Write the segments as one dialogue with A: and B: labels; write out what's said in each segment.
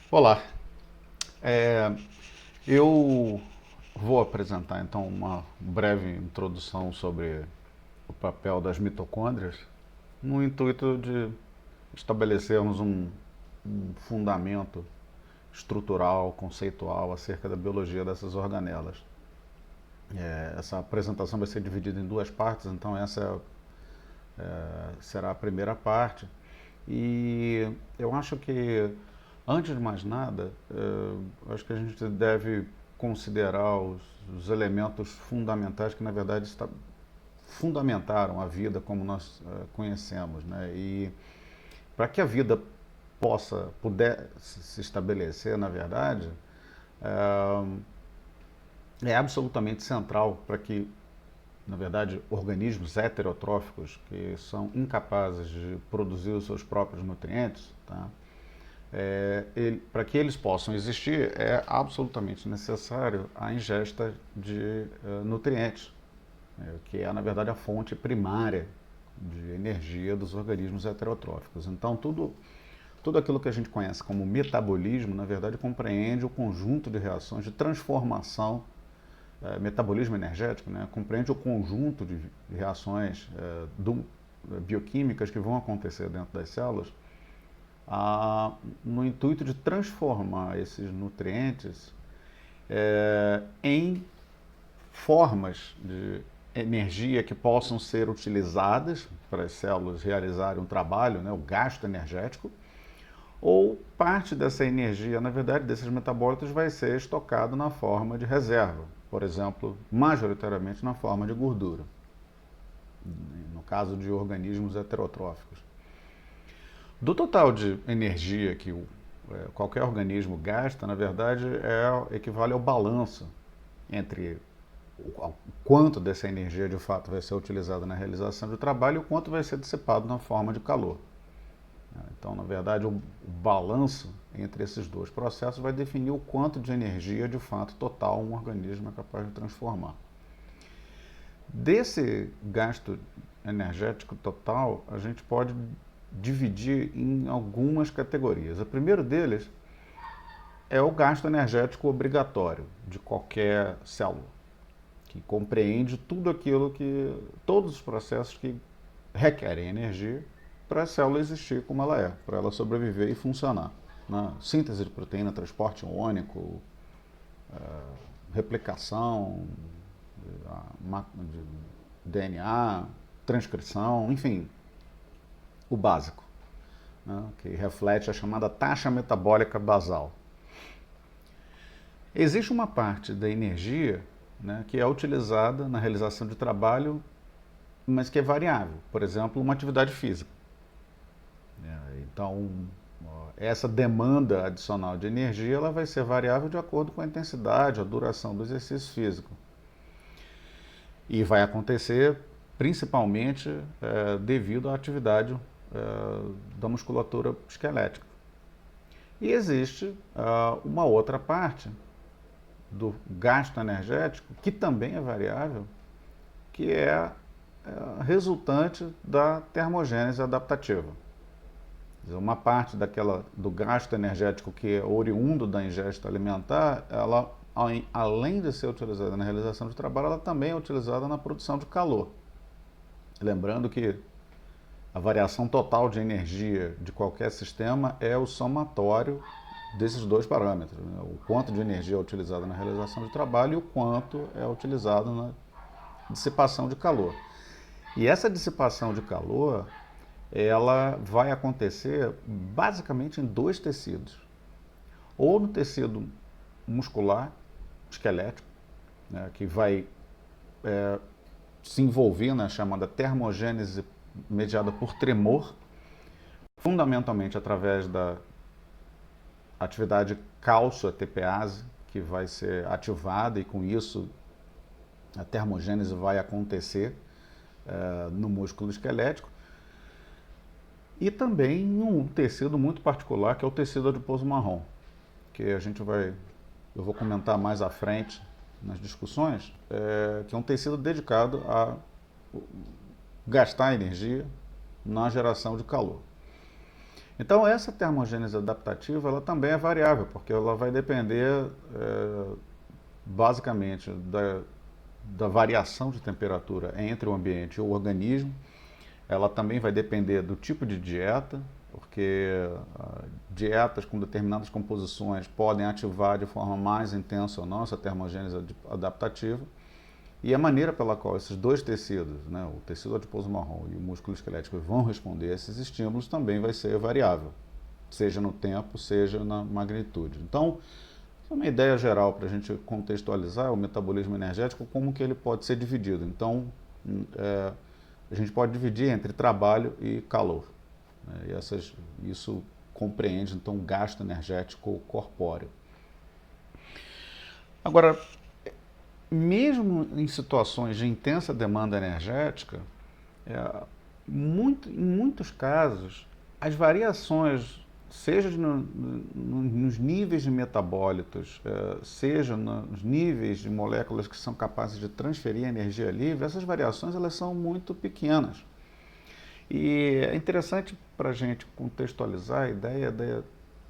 A: Olá, É, eu vou apresentar então uma breve introdução sobre o papel das mitocôndrias, no intuito de estabelecermos um fundamento estrutural, conceitual acerca da biologia dessas organelas. Essa apresentação vai ser dividida em duas partes, então essa será a primeira parte. E eu acho que, antes de mais nada, acho que a gente deve considerar os elementos fundamentais que, na verdade, fundamentaram a vida como nós conhecemos, né? E para que a vida puder se estabelecer, na verdade, é absolutamente central para que, na verdade, organismos heterotróficos que são incapazes de produzir os seus próprios nutrientes, tá? Para que eles possam existir, é absolutamente necessário a ingesta de nutrientes, que é, na verdade, a fonte primária de energia dos organismos heterotróficos. Então, tudo aquilo que a gente conhece como metabolismo, na verdade, compreende o conjunto de reações de transformação, metabolismo energético, né, compreende o conjunto de reações bioquímicas que vão acontecer dentro das células, no intuito de transformar esses nutrientes em formas de energia que possam ser utilizadas para as células realizarem um trabalho, né, o gasto energético, ou parte dessa energia, na verdade, desses metabólitos vai ser estocado na forma de reserva, por exemplo, majoritariamente na forma de gordura, no caso de organismos heterotróficos. Do total de energia que qualquer organismo gasta, na verdade, equivale ao balanço entre o quanto dessa energia de fato vai ser utilizada na realização do trabalho e o quanto vai ser dissipado na forma de calor. Então, na verdade, o balanço entre esses dois processos vai definir o quanto de energia de fato total um organismo é capaz de transformar. Desse gasto energético total, a gente pode dividir em algumas categorias. O primeiro deles é o gasto energético obrigatório de qualquer célula, que compreende todos os processos que requerem energia para a célula existir como ela é, para ela sobreviver e funcionar. Na síntese de proteína, transporte iônico, replicação de DNA, transcrição, enfim, o básico, né, que reflete a chamada taxa metabólica basal. Existe uma parte da energia, né, que é utilizada na realização de trabalho, mas que é variável. Por exemplo, uma atividade física. Então, essa demanda adicional de energia ela vai ser variável de acordo com a intensidade, a duração do exercício físico. E vai acontecer principalmente devido à atividade da musculatura esquelética. E existe uma outra parte do gasto energético, que também é variável, que é resultante da termogênese adaptativa. Uma parte do gasto energético que é oriundo da ingesta alimentar, ela, além de ser utilizada na realização de trabalho, ela também é utilizada na produção de calor. Lembrando que a variação total de energia de qualquer sistema é o somatório desses dois parâmetros, né? O quanto de energia é utilizada na realização de trabalho e o quanto é utilizado na dissipação de calor. E essa dissipação de calor, ela vai acontecer basicamente em dois tecidos. Ou no tecido muscular, esquelético, né, que vai se envolver na chamada termogênese mediada por tremor, fundamentalmente através da atividade cálcio-ATPase, que vai ser ativada e com isso a termogênese vai acontecer no músculo esquelético. E também um tecido muito particular, que é o tecido adiposo marrom, que eu vou comentar mais à frente nas discussões, que é um tecido dedicado a gastar energia na geração de calor. Então, essa termogênese adaptativa, ela também é variável, porque ela vai depender, basicamente, da variação de temperatura entre o ambiente e o organismo. Ela também vai depender do tipo de dieta, porque dietas com determinadas composições podem ativar de forma mais intensa ou não essa termogênese adaptativa. E a maneira pela qual esses dois tecidos, né, o tecido adiposo marrom e o músculo esquelético, vão responder a esses estímulos também vai ser variável, seja no tempo, seja na magnitude. Então, uma ideia geral para a gente contextualizar o metabolismo energético, como que ele pode ser dividido. Então, a gente pode dividir entre trabalho e calor. Né? E isso compreende, então, o gasto energético corpóreo. Agora, mesmo em situações de intensa demanda energética, em muitos casos, as variações, seja nos níveis de metabólitos, seja nos níveis de moléculas que são capazes de transferir energia livre, essas variações elas são muito pequenas. E é interessante para a gente contextualizar a ideia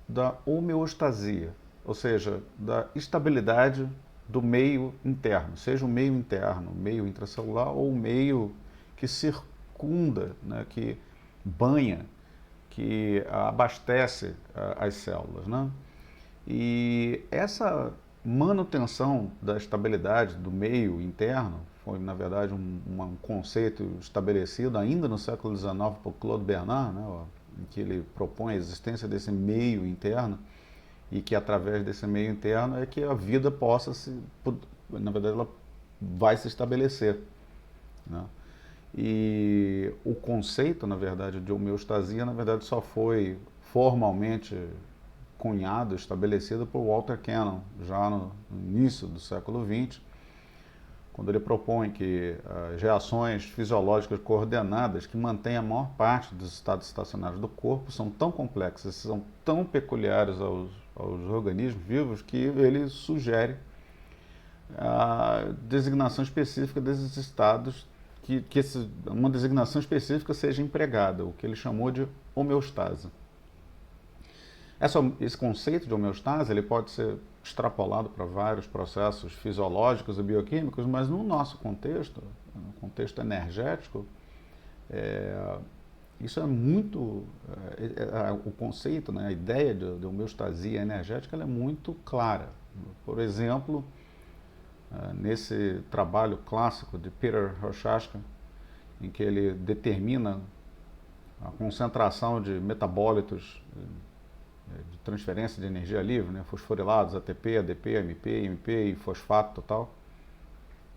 A: da homeostasia, ou seja, da estabilidade do meio interno, seja o meio interno, o meio intracelular ou o meio que circunda, né, que banha, que abastece as células. Né? E essa manutenção da estabilidade do meio interno foi, na verdade, um conceito estabelecido ainda no século XIX por Claude Bernard, né, em que ele propõe a existência desse meio interno e que através desse meio interno é que a vida possa na verdade, ela vai se estabelecer. Né? E o conceito, na verdade, de homeostasia, na verdade, só foi formalmente cunhado, estabelecido por Walter Cannon, já no início do século XX, quando ele propõe que as reações fisiológicas coordenadas que mantêm a maior parte dos estados estacionários do corpo são tão complexas, são tão peculiares aos organismos vivos, que ele sugere a designação específica desses estados, que uma designação específica seja empregada, o que ele chamou de homeostase. Esse conceito de homeostase ele pode ser extrapolado para vários processos fisiológicos e bioquímicos, mas no nosso contexto, no contexto energético, isso é muito... o conceito, né, a ideia de homeostasia energética ela é muito clara. Por exemplo, nesse trabalho clássico de Peter Prochaska, em que ele determina a concentração de metabólitos de transferência de energia livre, né, fosforilados, ATP, ADP, AMP, MP e fosfato total,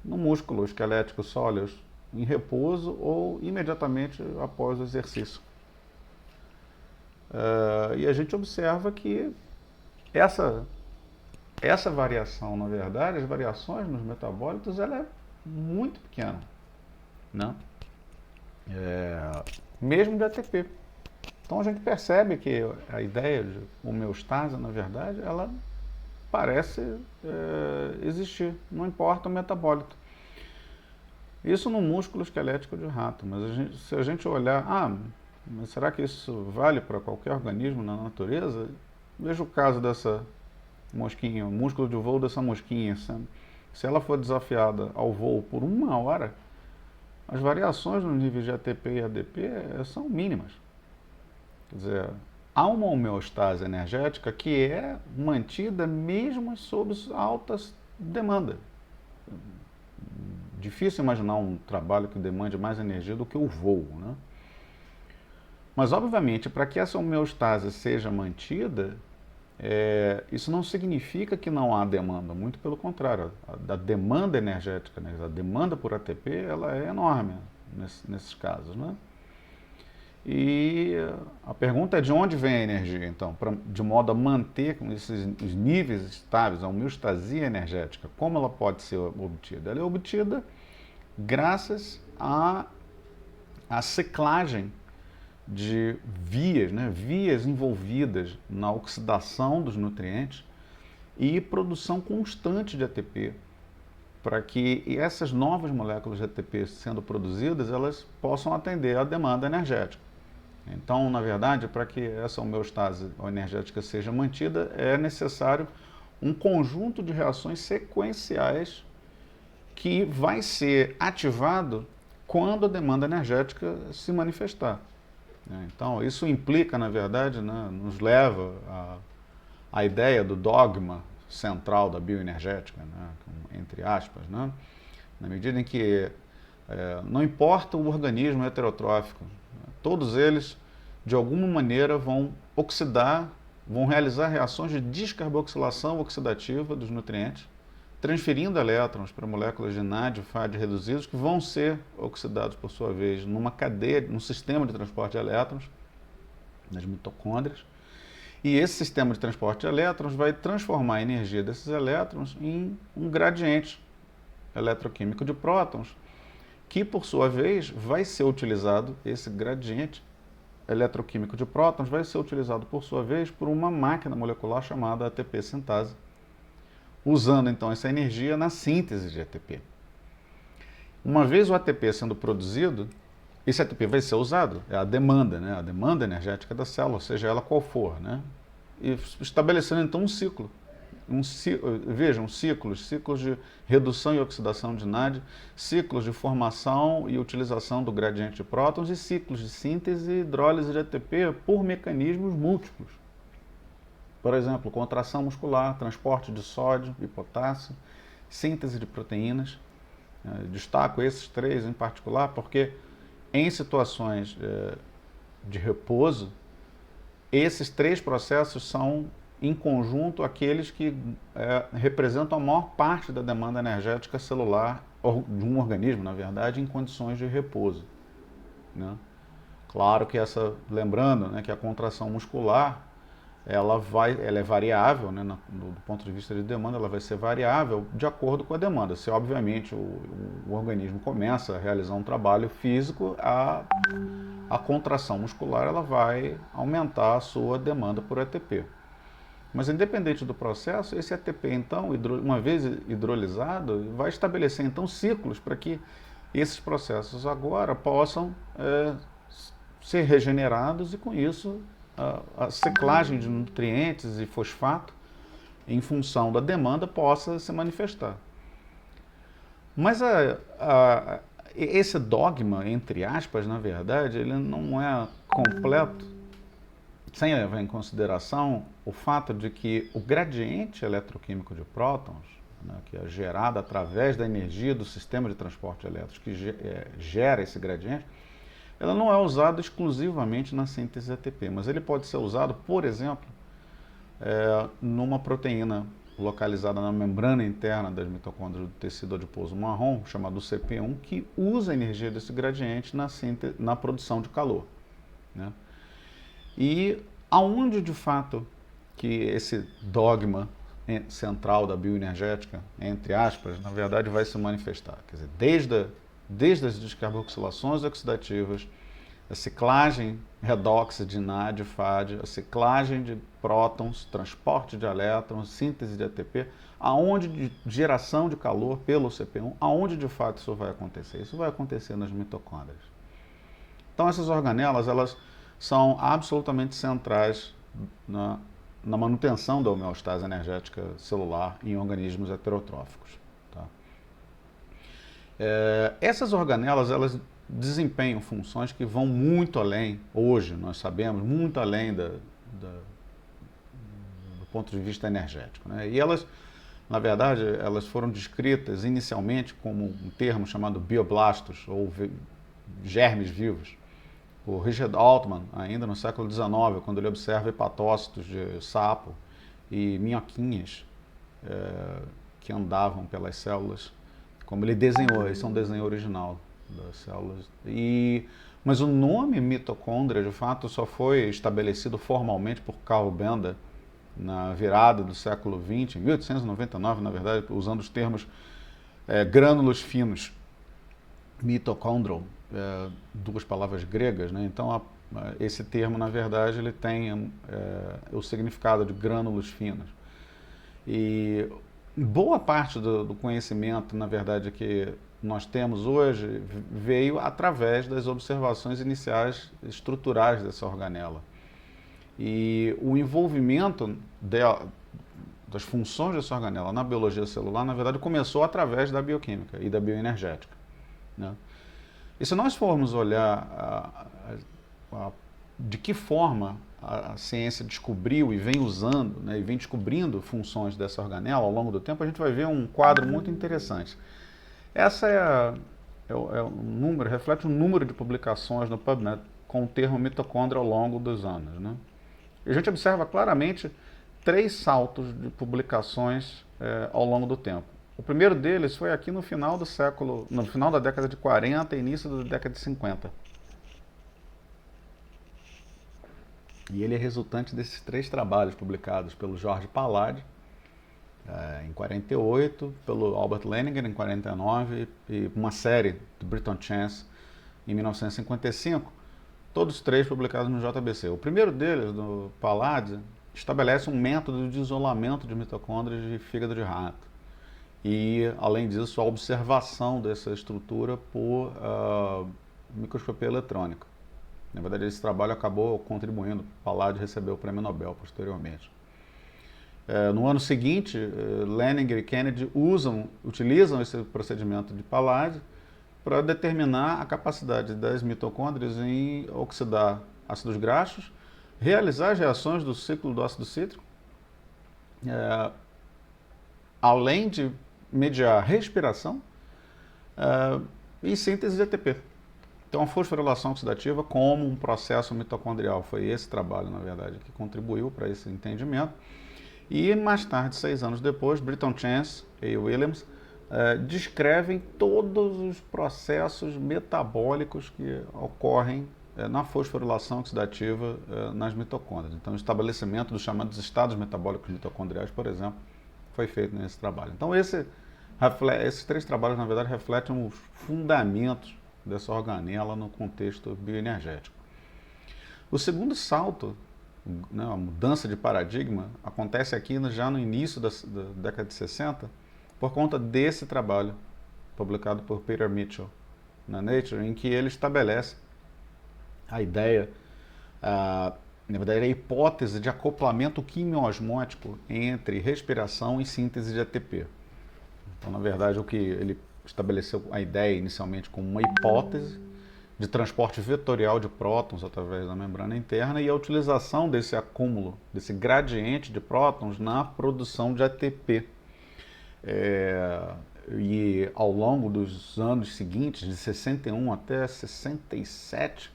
A: no músculo esquelético sólido, em repouso ou imediatamente após o exercício. E a gente observa que essa variação, na verdade, as variações nos metabólitos, ela é muito pequena, né? Mesmo de ATP. Então a gente percebe que a ideia de homeostase, na verdade, ela parece existir, não importa o metabólito. Isso no músculo esquelético de rato, mas se a gente olhar, mas será que isso vale para qualquer organismo na natureza? Veja o caso dessa mosquinha, o músculo de voo dessa mosquinha. Se ela for desafiada ao voo por 1 hora, as variações nos níveis de ATP e ADP são mínimas. Quer dizer, há uma homeostase energética que é mantida mesmo sob altas demandas. Difícil imaginar um trabalho que demande mais energia do que o voo, né? Mas, obviamente, para que essa homeostase seja mantida, isso não significa que não há demanda, muito pelo contrário. A demanda energética, né, a demanda por ATP, ela é enorme nesses casos, né? E a pergunta é de onde vem a energia, então, de modo a manter os níveis estáveis, a homeostasia energética, como ela pode ser obtida? Ela é obtida graças à ciclagem de vias, né, vias envolvidas na oxidação dos nutrientes e produção constante de ATP, para que essas novas moléculas de ATP sendo produzidas, elas possam atender à demanda energética. Então, na verdade, para que essa homeostase energética seja mantida, é necessário um conjunto de reações sequenciais que vai ser ativado quando a demanda energética se manifestar. Então, isso implica, na verdade, né, nos leva à ideia do dogma central da bioenergética, né, entre aspas, né, na medida em que não importa o organismo heterotrófico, todos eles, de alguma maneira, vão oxidar, vão realizar reações de descarboxilação oxidativa dos nutrientes, transferindo elétrons para moléculas de NAD e FAD reduzidos, que vão ser oxidados, por sua vez, numa cadeia, num sistema de transporte de elétrons, nas mitocôndrias. E esse sistema de transporte de elétrons vai transformar a energia desses elétrons em um gradiente eletroquímico de prótons, que, por sua vez, vai ser utilizado, esse gradiente eletroquímico de prótons vai ser utilizado, por sua vez, por uma máquina molecular chamada ATP sintase, usando então essa energia na síntese de ATP. Uma vez o ATP sendo produzido, esse ATP vai ser usado, é a demanda, né? A demanda energética da célula, seja ela qual for, né? E estabelecendo então um ciclo. Vejam, ciclos de redução e oxidação de NAD, ciclos de formação e utilização do gradiente de prótons e ciclos de síntese e hidrólise de ATP por mecanismos múltiplos. Por exemplo, contração muscular, transporte de sódio e potássio, síntese de proteínas. Destaco esses três em particular porque em situações de repouso, esses três processos são, em conjunto, aqueles que representam a maior parte da demanda energética celular de um organismo, na verdade, em condições de repouso, né? Claro que lembrando, né, que a contração muscular, ela é variável, né, do ponto de vista de demanda, ela vai ser variável de acordo com a demanda. Se, obviamente, o organismo começa a realizar um trabalho físico, a contração muscular ela vai aumentar a sua demanda por ATP. Mas, independente do processo, esse ATP, então, uma vez hidrolisado, vai estabelecer, então, ciclos para que esses processos agora possam ser regenerados e, com isso, a ciclagem de nutrientes e fosfato, em função da demanda, possa se manifestar. Mas esse dogma, entre aspas, na verdade, ele não é completo, sem levar em consideração o fato de que o gradiente eletroquímico de prótons, né, que é gerado através da energia do sistema de transporte de elétrons que gera esse gradiente, ela não é usada exclusivamente na síntese de ATP, mas ele pode ser usado, por exemplo, numa proteína localizada na membrana interna das mitocôndrias do tecido adiposo marrom, chamado CP1, que usa a energia desse gradiente na produção de calor, né? E aonde, de fato, que esse dogma central da bioenergética, entre aspas, na verdade vai se manifestar? Quer dizer, desde as descarboxilações oxidativas, a ciclagem redox de NAD, FAD, a ciclagem de prótons, transporte de elétrons, síntese de ATP, aonde de geração de calor pelo CP1, aonde de fato isso vai acontecer? Isso vai acontecer nas mitocôndrias. Então essas organelas, elas são absolutamente centrais na manutenção da homeostase energética celular em organismos heterotróficos. Tá? Essas organelas, elas desempenham funções que vão muito além, hoje nós sabemos, muito além do ponto de vista energético, né? E elas, na verdade, elas foram descritas inicialmente como um termo chamado bioblastos, ou germes vivos, por Richard Altman, ainda no século XIX, quando ele observa hepatócitos de sapo e minhoquinhas que andavam pelas células, como ele desenhou, esse é um desenho original das células. Mas o nome mitocôndria, de fato, só foi estabelecido formalmente por Carl Benda na virada do século XX, em 1899, na verdade, usando os termos grânulos finos, mitocondrial, duas palavras gregas, né? Então, esse termo, na verdade, ele tem o significado de grânulos finos. E boa parte do conhecimento, na verdade, que nós temos hoje veio através das observações iniciais estruturais dessa organela. E o envolvimento das funções dessa organela na biologia celular, na verdade, começou através da bioquímica e da bioenergética, né? E se nós formos olhar de que forma a ciência descobriu e vem usando, né, e vem descobrindo funções dessa organela ao longo do tempo, a gente vai ver um quadro muito interessante. Essa é um número, reflete um número de publicações no PubMed com o termo mitocôndria ao longo dos anos, né? E a gente observa claramente 3 saltos de publicações ao longo do tempo. O primeiro deles foi aqui no final da década de 40 e início da década de 50. E ele é resultante desses 3 trabalhos publicados pelo George Palade, em 48, pelo Albert Leininger em 49 e uma série do Britton Chance em 1955, todos 3 publicados no JBC. O primeiro deles, do Palade, estabelece um método de isolamento de mitocôndrias de fígado de rato. E, além disso, a observação dessa estrutura por microscopia eletrônica. Na verdade, esse trabalho acabou contribuindo. Palade recebeu o prêmio Nobel posteriormente. No ano seguinte, Leininger e Kennedy utilizam esse procedimento de Palade para determinar a capacidade das mitocôndrias em oxidar ácidos graxos, realizar as reações do ciclo do ácido cítrico, além de mediar respiração e síntese de ATP. Então, a fosforilação oxidativa como um processo mitocondrial. Foi esse trabalho, na verdade, que contribuiu para esse entendimento. E, mais tarde, 6 anos depois, Britton Chance e Williams descrevem todos os processos metabólicos que ocorrem na fosforilação oxidativa nas mitocôndrias. Então, o estabelecimento dos chamados estados metabólicos mitocondriais, por exemplo, foi feito nesse trabalho. Então, esses 3 trabalhos, na verdade, refletem os fundamentos dessa organela no contexto bioenergético. O segundo salto, né, a mudança de paradigma, acontece aqui já no início da década de 60, por conta desse trabalho publicado por Peter Mitchell na Nature, em que ele estabelece a ideia, na verdade, a hipótese de acoplamento quimiosmótico entre respiração e síntese de ATP. Então, na verdade, o que ele estabeleceu a ideia inicialmente como uma hipótese de transporte vetorial de prótons através da membrana interna e a utilização desse acúmulo, desse gradiente de prótons na produção de ATP. E ao longo dos anos seguintes, de 61 até 67,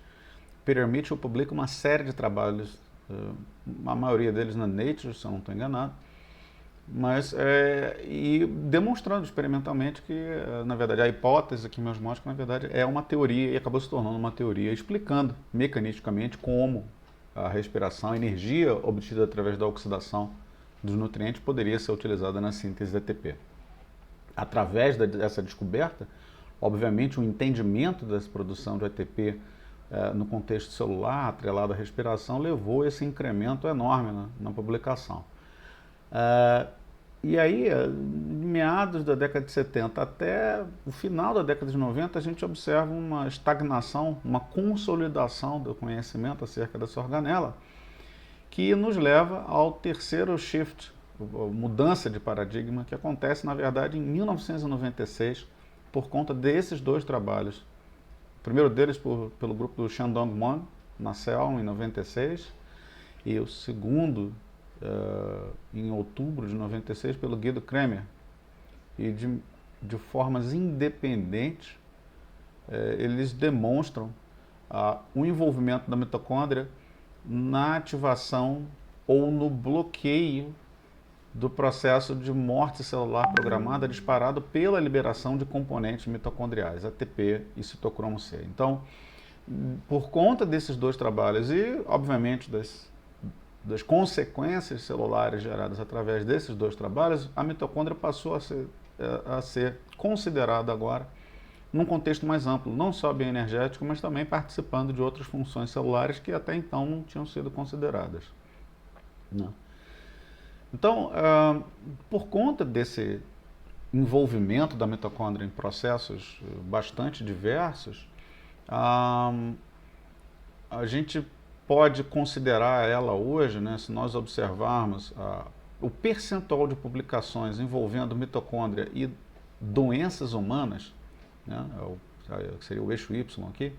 A: Peter Mitchell publica uma série de trabalhos, a maioria deles na Nature, se eu não estou enganado, e demonstrando experimentalmente que, na verdade, a hipótese quimiosmótica, na verdade, é uma teoria e acabou se tornando uma teoria, explicando mecanisticamente como a respiração, a energia obtida através da oxidação dos nutrientes poderia ser utilizada na síntese de ATP. Através dessa descoberta, obviamente, o entendimento dessa produção de ATP no contexto celular, atrelado à respiração, levou a esse incremento enorme na publicação. E aí, meados da década de 70 até o final da década de 90, a gente observa uma estagnação, uma consolidação do conhecimento acerca dessa organela, que nos leva ao terceiro shift, mudança de paradigma, que acontece, na verdade, em 1996, por conta desses 2 trabalhos. O primeiro deles pelo grupo do Shandong Mon, na Cell, em 96, e o segundo, em outubro de 96, pelo Guido Kremer. E de formas independentes, eles demonstram o envolvimento da mitocôndria na ativação ou no bloqueio do processo de morte celular programada disparado pela liberação de componentes mitocondriais, ATP e citocromo C. Então, por conta desses 2 trabalhos e, obviamente, das consequências celulares geradas através desses 2 trabalhos, a mitocôndria passou a ser considerada agora num contexto mais amplo, não só bioenergético, mas também participando de outras funções celulares que até então não tinham sido consideradas. Não. Então, por conta desse envolvimento da mitocôndria em processos bastante diversos, a gente pode considerar ela hoje, né, se nós observarmos o percentual de publicações envolvendo mitocôndria e doenças humanas, né, seria o eixo Y aqui,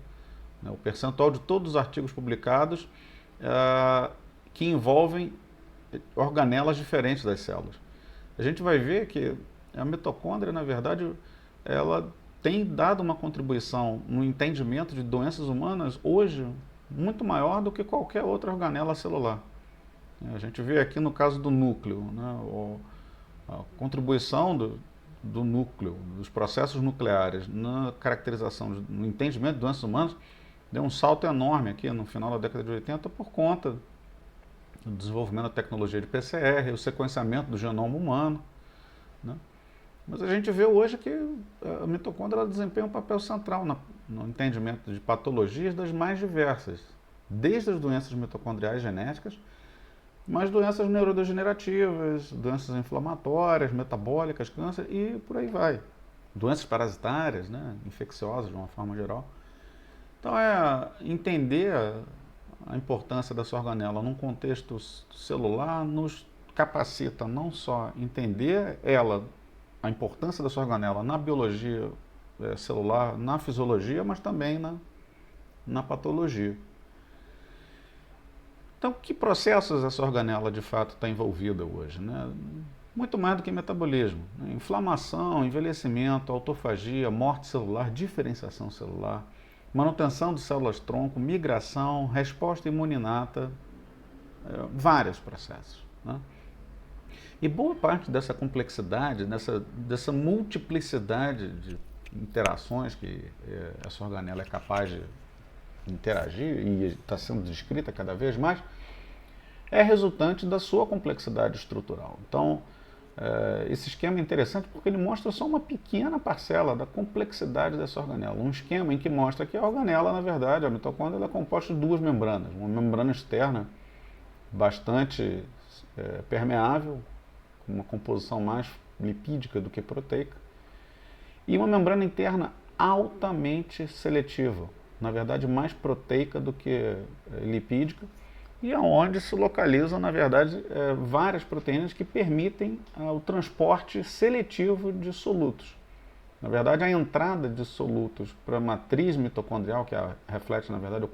A: né, o percentual de todos os artigos publicados que envolvem organelas diferentes das células. A gente vai ver que a mitocôndria, na verdade, ela tem dado uma contribuição no entendimento de doenças humanas hoje muito maior do que qualquer outra organela celular. A gente vê aqui no caso do núcleo, né, a contribuição do núcleo, dos processos nucleares na caracterização, no entendimento de doenças humanas, deu um salto enorme aqui no final da década de 80 por conta do desenvolvimento da tecnologia de PCR, o sequenciamento do genoma humano, né? Mas a gente vê hoje que a mitocôndria desempenha um papel central no entendimento de patologias das mais diversas, desde as doenças mitocondriais genéticas, mas doenças neurodegenerativas, doenças inflamatórias, metabólicas, câncer e por aí vai. Doenças parasitárias, né, infecciosas de uma forma geral. Então entender a importância dessa organela num contexto celular nos capacita não só entender a importância dessa organela na biologia celular, na fisiologia, mas também na patologia. Então, que processos essa organela de fato está envolvida hoje, né? Muito mais do que metabolismo, né? Inflamação, envelhecimento, autofagia, morte celular, diferenciação celular, manutenção de células-tronco, migração, resposta imuninata, vários processos, né? E boa parte dessa complexidade, dessa multiplicidade de interações que essa organela é capaz de interagir e está sendo descrita cada vez mais, é resultante da sua complexidade estrutural. Então, esse esquema é interessante porque ele mostra só uma pequena parcela da complexidade dessa organela. Um esquema em que mostra que a organela, na verdade, a mitocôndria, é composta de duas membranas. Uma membrana externa bastante permeável, com uma composição mais lipídica do que proteica, e uma membrana interna altamente seletiva, na verdade mais proteica do que lipídica, e aonde se localizam, na verdade, várias proteínas que permitem o transporte seletivo de solutos. Na verdade, a entrada de solutos para a matriz mitocondrial, que reflete, na verdade, o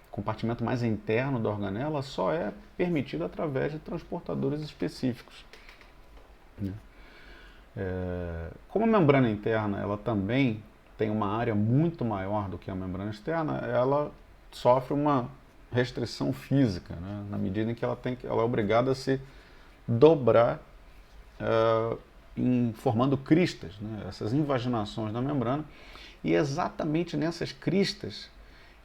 A: compartimento mais interno da organela, só é permitida através de transportadores específicos. Como a membrana interna ela também tem uma área muito maior do que a membrana externa, ela sofre uma restrição física, né? Na medida em que ela é obrigada a se dobrar formando cristas, né? Essas invaginações da membrana, e é exatamente nessas cristas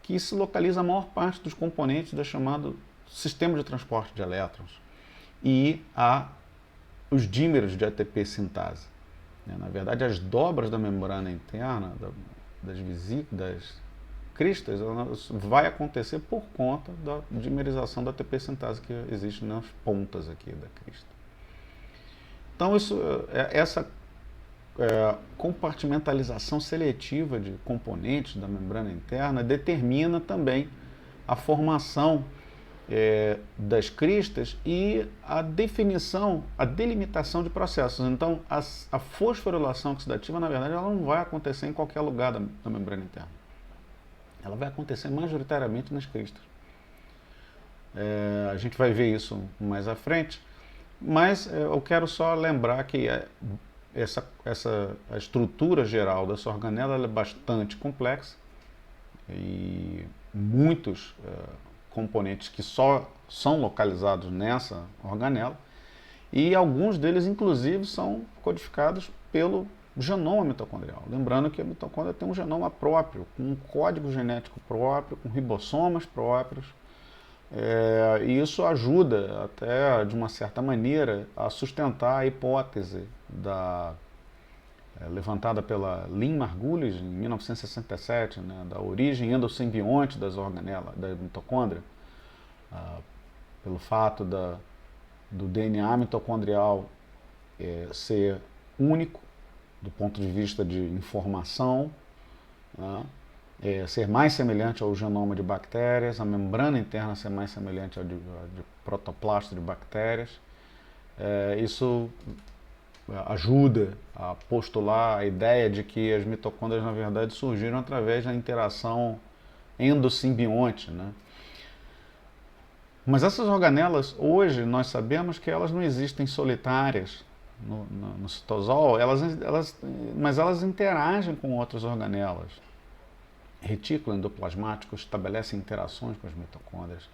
A: que se localiza a maior parte dos componentes do chamado sistema de transporte de elétrons e os dímeros de ATP sintase. Na verdade, as dobras da membrana interna, das cristas, vai acontecer por conta da dimerização da ATP sintase que existe nas pontas aqui da crista. Então, essa compartimentalização seletiva de componentes da membrana interna determina também a formação das cristas e a definição, a delimitação de processos. Então, a fosforilação oxidativa, na verdade, ela não vai acontecer em qualquer lugar da membrana interna. Ela vai acontecer majoritariamente nas cristas. A gente vai ver isso mais à frente, mas eu quero só lembrar que a estrutura geral dessa organela é bastante complexa e muitos componentes que só são localizados nessa organela, e alguns deles, inclusive, são codificados pelo genoma mitocondrial. Lembrando que a mitocôndria tem um genoma próprio, com um código genético próprio, com ribossomas próprios, e isso ajuda até, de uma certa maneira, a sustentar a hipótese levantada pela Lynn Margulis em 1967, né, da origem endossimbionte das organelas, da mitocôndria, pelo fato do DNA mitocondrial ser único do ponto de vista de informação, né? Ser mais semelhante ao genoma de bactérias, a membrana interna ser mais semelhante ao de protoplasto de bactérias. Isso ajuda a postular a ideia de que as mitocôndrias, na verdade, surgiram através da interação endosimbionte, né? Mas essas organelas, hoje, nós sabemos que elas não existem solitárias no citosol, mas elas interagem com outras organelas. Retículo endoplasmático estabelece interações com as mitocôndrias.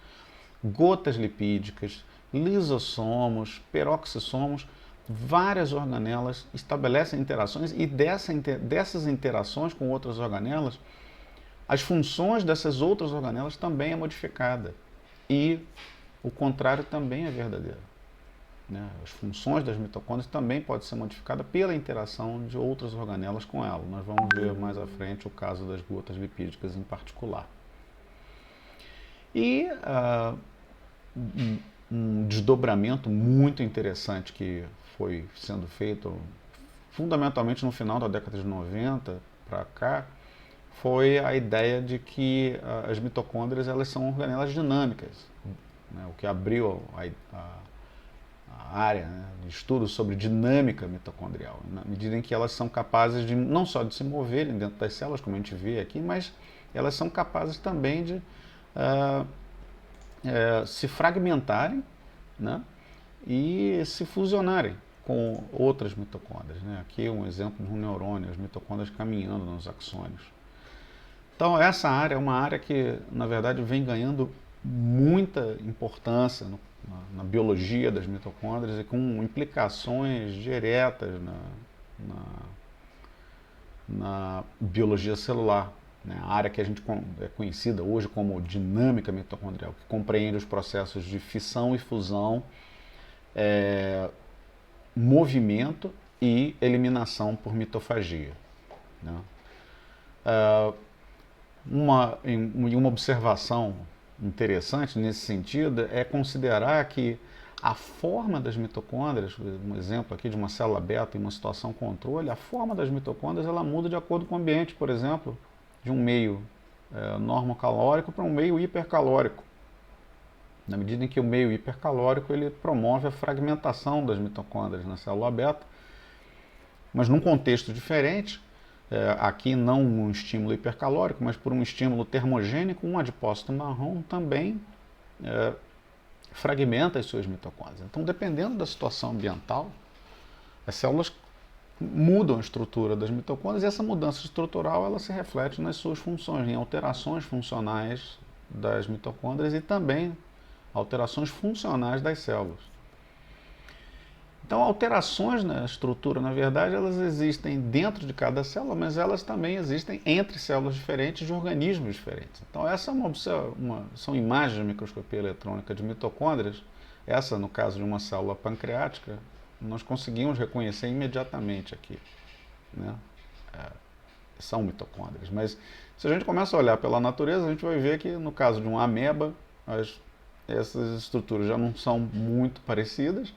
A: Gotas lipídicas, lisossomos, peroxissomos, várias organelas estabelecem interações e dessas interações com outras organelas, as funções dessas outras organelas também é modificada. E o contrário também é verdadeiro, né? As funções das mitocôndrias também podem ser modificadas pela interação de outras organelas com ela. Nós vamos ver mais à frente o caso das gotas lipídicas em particular. E um desdobramento muito interessante que foi sendo feito fundamentalmente no final da década de 90 para cá, foi a ideia de que as mitocôndrias elas são organelas dinâmicas, né? O que abriu a área, né, de estudo sobre dinâmica mitocondrial, na medida em que elas são capazes de não só de se moverem dentro das células, como a gente vê aqui, mas elas são capazes também de se fragmentarem, né, e se fusionarem com outras mitocôndrias, né? Aqui um exemplo de um neurônio, as mitocôndrias caminhando nos axônios. Então essa área é uma área que, na verdade, vem ganhando muita importância na biologia das mitocôndrias e com implicações diretas na biologia celular, né? A área que a gente é conhecida hoje como dinâmica mitocondrial, que compreende os processos de fissão e fusão, movimento e eliminação por mitofagia, né? Uma observação interessante nesse sentido é considerar que a forma das mitocôndrias, um exemplo aqui de uma célula beta em uma situação controle, a forma das mitocôndrias ela muda de acordo com o ambiente, por exemplo, de um meio normocalórico para um meio hipercalórico. Na medida em que o meio hipercalórico ele promove a fragmentação das mitocôndrias na célula beta, mas num contexto diferente, aqui não um estímulo hipercalórico, mas por um estímulo termogênico, um adipócito marrom também fragmenta as suas mitocôndrias. Então, dependendo da situação ambiental, as células mudam a estrutura das mitocôndrias e essa mudança estrutural ela se reflete nas suas funções, em alterações funcionais das mitocôndrias e também alterações funcionais das células. Então, alterações na estrutura, na verdade, elas existem dentro de cada célula, mas elas também existem entre células diferentes de organismos diferentes. Então, essa são imagens de microscopia eletrônica de mitocôndrias. Essa, no caso de uma célula pancreática, nós conseguimos reconhecer imediatamente aqui, né? São mitocôndrias. Mas se a gente começa a olhar pela natureza, a gente vai ver que no caso de uma ameba, essas estruturas já não são muito parecidas.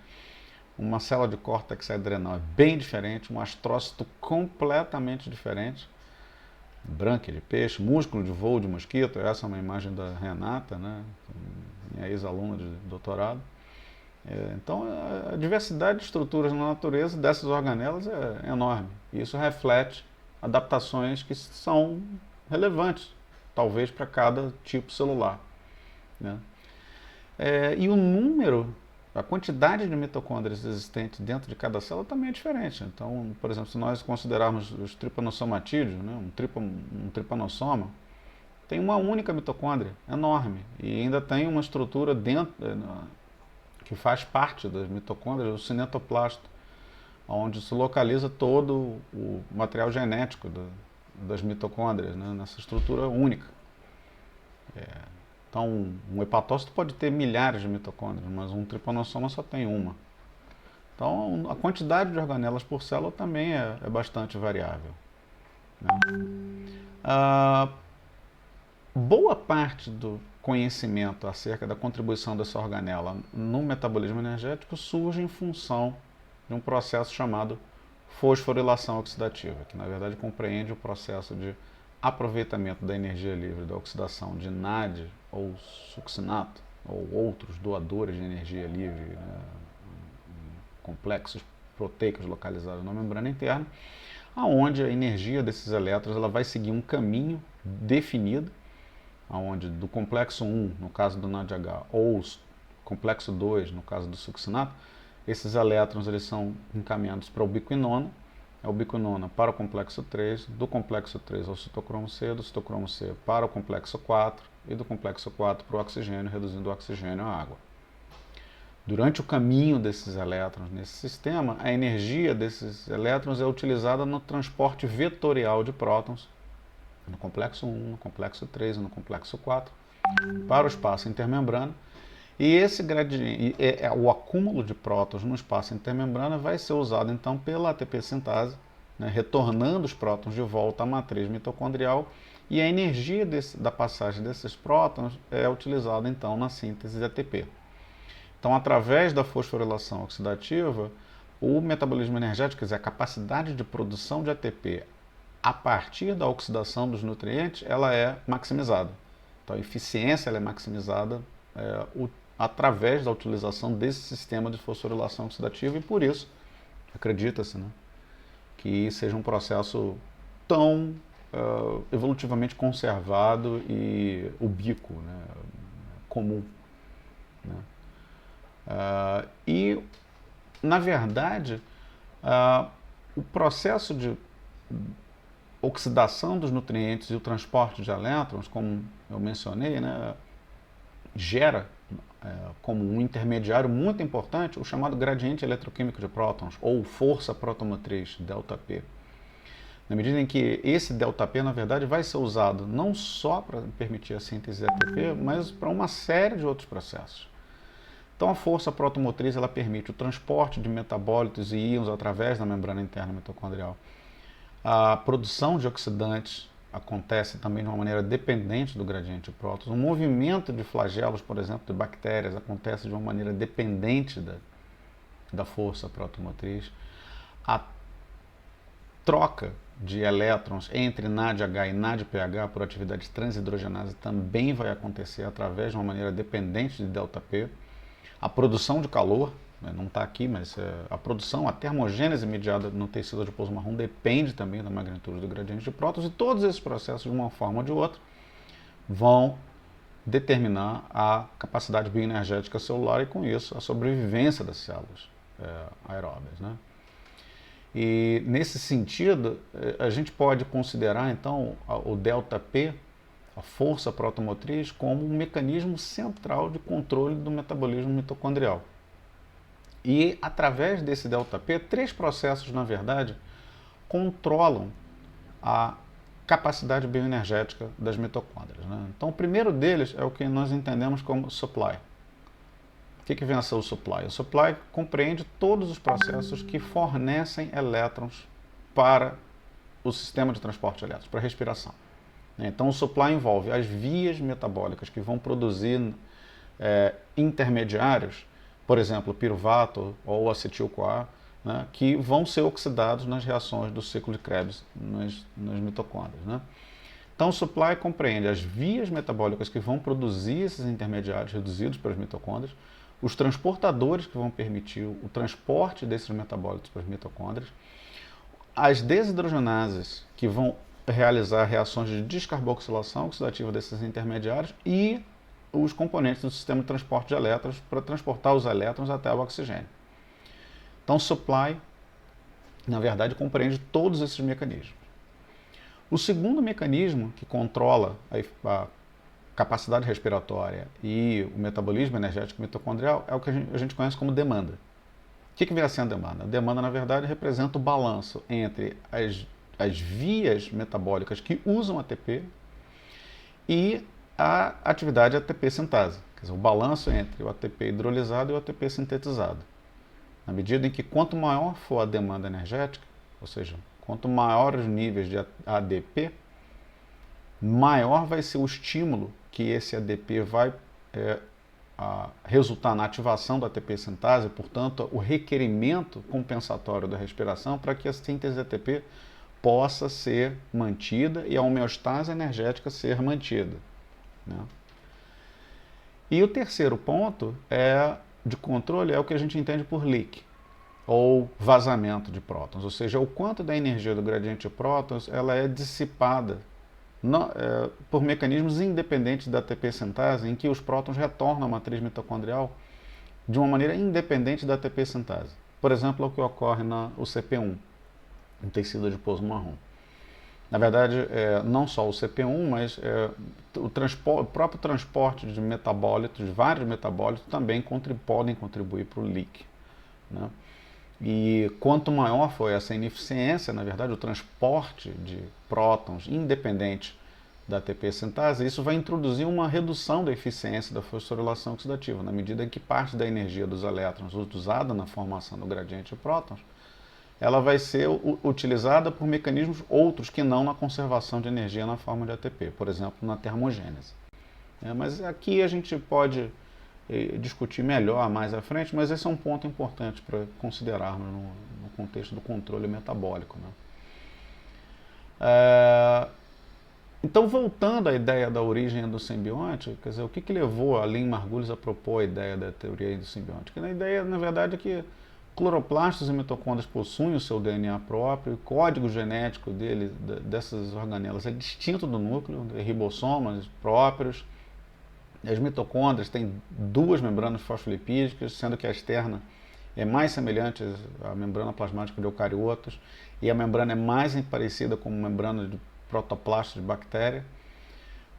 A: Uma célula de córtex adrenal é bem diferente, um astrócito completamente diferente, brânquia de peixe, músculo de voo de mosquito. Essa é uma imagem da Renata, né, minha ex-aluna de doutorado. Então, a diversidade de estruturas na natureza dessas organelas é enorme. E isso reflete adaptações que são relevantes, talvez para cada tipo celular, né? E o número, a quantidade de mitocôndrias existentes dentro de cada célula também é diferente. Então, por exemplo, se nós considerarmos os tripanossomatídeos, né, um tripanossoma, tem uma única mitocôndria enorme e ainda tem uma estrutura dentro que faz parte das mitocôndrias, o cinetoplasto, onde se localiza todo o material genético das mitocôndrias, né, nessa estrutura única. Então, um hepatócito pode ter milhares de mitocôndrias, mas um tripanossoma só tem uma. Então, a quantidade de organelas por célula também é bastante variável, né? boa parte do conhecimento acerca da contribuição dessa organela no metabolismo energético surge em função de um processo chamado fosforilação oxidativa, que na verdade compreende o processo de aproveitamento da energia livre da oxidação de NAD ou succinato ou outros doadores de energia livre, né, complexos proteicos localizados na membrana interna, aonde a energia desses elétrons ela vai seguir um caminho definido, aonde do complexo 1, no caso do NADH, ou complexo 2, no caso do succinato, esses elétrons eles são encaminhados para o ubiquinona, a ubiquinona para o complexo 3, do complexo 3 ao citocromo C, do citocromo C para o complexo 4 e do complexo 4 para o oxigênio, reduzindo o oxigênio à água. Durante o caminho desses elétrons nesse sistema, a energia desses elétrons é utilizada no transporte vetorial de prótons no complexo 1, no complexo 3 e no complexo 4 para o espaço intermembrana. E esse gradiente, o acúmulo de prótons no espaço intermembrana vai ser usado então pela ATP sintase, né, retornando os prótons de volta à matriz mitocondrial, e a energia da passagem desses prótons é utilizada então na síntese de ATP. Então, através da fosforilação oxidativa, o metabolismo energético, quer dizer, a capacidade de produção de ATP a partir da oxidação dos nutrientes, ela é maximizada. Então, a eficiência ela é maximizada através da utilização desse sistema de fosforilação oxidativa e, por isso, acredita-se, né, que seja um processo tão evolutivamente conservado e ubíquo, né, comum. Né. E, na verdade, o processo de oxidação dos nutrientes e o transporte de elétrons, como eu mencionei, né, gera como um intermediário muito importante o chamado gradiente eletroquímico de prótons, ou força protomotriz, ΔP. Na medida em que esse ΔP, na verdade, vai ser usado não só para permitir a síntese de ATP, mas para uma série de outros processos. Então, a força protomotriz ela permite o transporte de metabólitos e íons através da membrana interna mitocondrial. A produção de oxidantes acontece também de uma maneira dependente do gradiente de prótons. O movimento de flagelos, por exemplo, de bactérias, acontece de uma maneira dependente da força protomotriz. A troca de elétrons entre NADH e NADPH por atividade transhidrogenase também vai acontecer através de uma maneira dependente de ΔP. A produção de calor, não está aqui, mas a produção, a termogênese mediada no tecido adiposo marrom depende também da magnitude do gradiente de prótons, e todos esses processos, de uma forma ou de outra, vão determinar a capacidade bioenergética celular e, com isso, a sobrevivência das células aeróbias, né? E, nesse sentido, a gente pode considerar, então, o ΔP, a força protomotriz, como um mecanismo central de controle do metabolismo mitocondrial. E, através desse ΔP, 3 processos, na verdade, controlam a capacidade bioenergética das mitocôndrias, né? Então, o primeiro deles é o que nós entendemos como supply. O que vem a ser o supply? O supply compreende todos os processos que fornecem elétrons para o sistema de transporte de elétrons, para a respiração. Então, o supply envolve as vias metabólicas que vão produzir intermediários, por exemplo, piruvato ou acetil-CoA, né, que vão ser oxidados nas reações do ciclo de Krebs nas mitocôndrias, né? Então, o supply compreende as vias metabólicas que vão produzir esses intermediários reduzidos pelas mitocôndrias, os transportadores que vão permitir o transporte desses metabólitos para as mitocôndrias, as desidrogenases que vão realizar reações de descarboxilação oxidativa desses intermediários e os componentes do sistema de transporte de elétrons para transportar os elétrons até o oxigênio. Então, supply, na verdade, compreende todos esses mecanismos. O segundo mecanismo que controla a capacidade respiratória e o metabolismo energético mitocondrial é o que a gente conhece como demanda. O que vem a ser a demanda? A demanda, na verdade, representa o balanço entre as vias metabólicas que usam ATP e a atividade ATP sintase, quer dizer, o balanço entre o ATP hidrolisado e o ATP sintetizado. Na medida em que quanto maior for a demanda energética, ou seja, quanto maiores os níveis de ADP, maior vai ser o estímulo que esse ADP vai resultar na ativação da ATP sintase, portanto, o requerimento compensatório da respiração para que a síntese ATP possa ser mantida e a homeostase energética ser mantida, né? E o terceiro ponto de controle é o que a gente entende por leak, ou vazamento de prótons, ou seja, o quanto da energia do gradiente de prótons ela é dissipada por mecanismos independentes da ATP sintase, em que os prótons retornam à matriz mitocondrial de uma maneira independente da ATP sintase. Por exemplo, é o que ocorre no CP1, no tecido adiposo marrom. Na verdade, não só o CP1, mas o próprio transporte de metabólitos, de vários metabólitos, também podem contribuir para o leak, né? E quanto maior foi essa ineficiência, na verdade, o transporte de prótons independente da ATP sintase, isso vai introduzir uma redução da eficiência da fosforilação oxidativa, na medida em que parte da energia dos elétrons usada na formação do gradiente de prótons, ela vai ser utilizada por mecanismos outros que não na conservação de energia na forma de ATP, por exemplo, na termogênese. Mas aqui a gente pode discutir melhor mais à frente, mas esse é um ponto importante para considerarmos no contexto do controle metabólico, né? Então, voltando à ideia da origem do simbionte, quer dizer, o que levou a Lynn Margulis a propor a ideia da teoria do simbionte? Que a ideia, na verdade, é que cloroplastos e mitocôndrias possuem o seu DNA próprio, o código genético dessas organelas é distinto do núcleo, ribossomas próprios. As mitocôndrias têm duas membranas fosfolipídicas, sendo que a externa é mais semelhante à membrana plasmática de eucariotos e a membrana é mais parecida com a membrana de protoplastos de bactéria.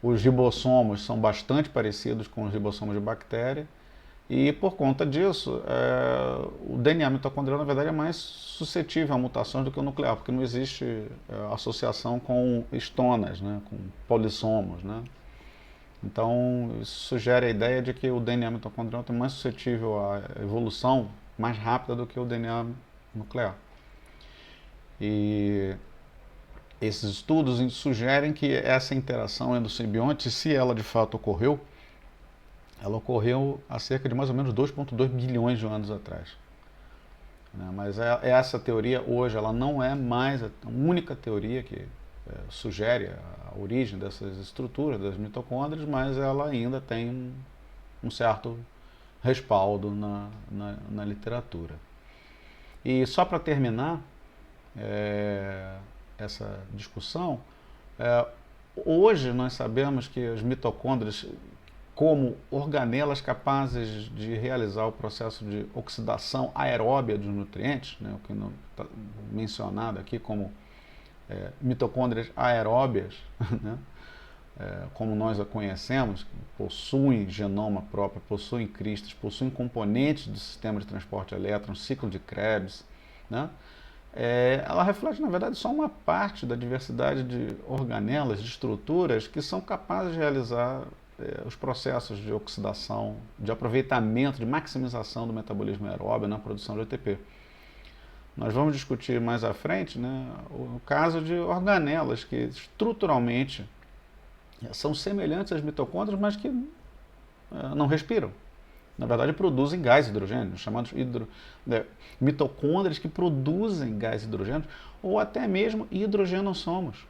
A: Os ribossomos são bastante parecidos com os ribossomos de bactéria e, por conta disso, o DNA mitocondrial, na verdade, é mais suscetível a mutações do que o nuclear, porque não existe associação com estonas, né, com polissomos, né? Então, isso sugere a ideia de que o DNA mitocondrial é mais suscetível à evolução mais rápida do que o DNA nuclear. E esses estudos sugerem que essa interação endosimbionte, se ela de fato ocorreu, ela ocorreu há cerca de mais ou menos 2,2 bilhões de anos atrás. Mas essa teoria hoje ela não é mais a única teoria que sugere a origem dessas estruturas das mitocôndrias, mas ela ainda tem um certo respaldo na literatura. E só para terminar essa discussão, hoje nós sabemos que as mitocôndrias, como organelas capazes de realizar o processo de oxidação aeróbia dos nutrientes, né, o que está mencionado aqui como mitocôndrias aeróbias, né, como nós a conhecemos, possuem genoma próprio, possuem cristas, possuem componentes do sistema de transporte de elétrons, ciclo de Krebs, né? Ela reflete, na verdade, só uma parte da diversidade de organelas, de estruturas que são capazes de realizar os processos de oxidação, de aproveitamento, de maximização do metabolismo aeróbio na produção de ATP. Nós vamos discutir mais à frente, né, o caso de organelas que estruturalmente são semelhantes às mitocôndrias, mas que não respiram. Na verdade, produzem gás hidrogênio, chamados mitocôndrias que produzem gás hidrogênio, ou até mesmo hidrogenossomos,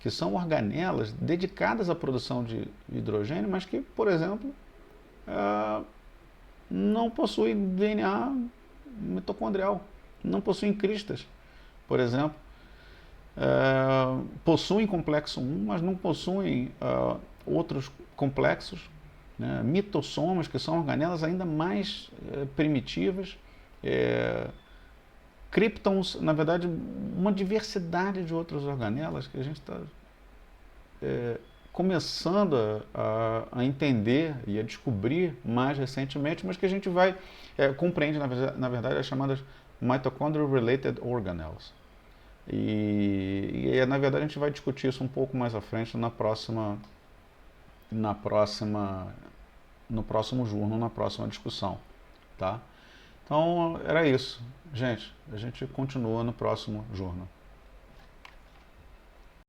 A: que são organelas dedicadas à produção de hidrogênio, mas que, por exemplo, não possuem DNA mitocondrial, não possuem cristas, por exemplo. Possuem complexo 1, mas não possuem outros complexos, né? Mitossomas, que são organelas ainda mais primitivas, criptons, na verdade, uma diversidade de outras organelas que a gente está começando a entender e a descobrir mais recentemente, mas que a gente vai compreende, na verdade, as chamadas mitochondrial related organelles. E na verdade a gente vai discutir isso um pouco mais à frente no próximo journal, na próxima discussão, tá? Então era isso, gente. A gente continua no próximo journal.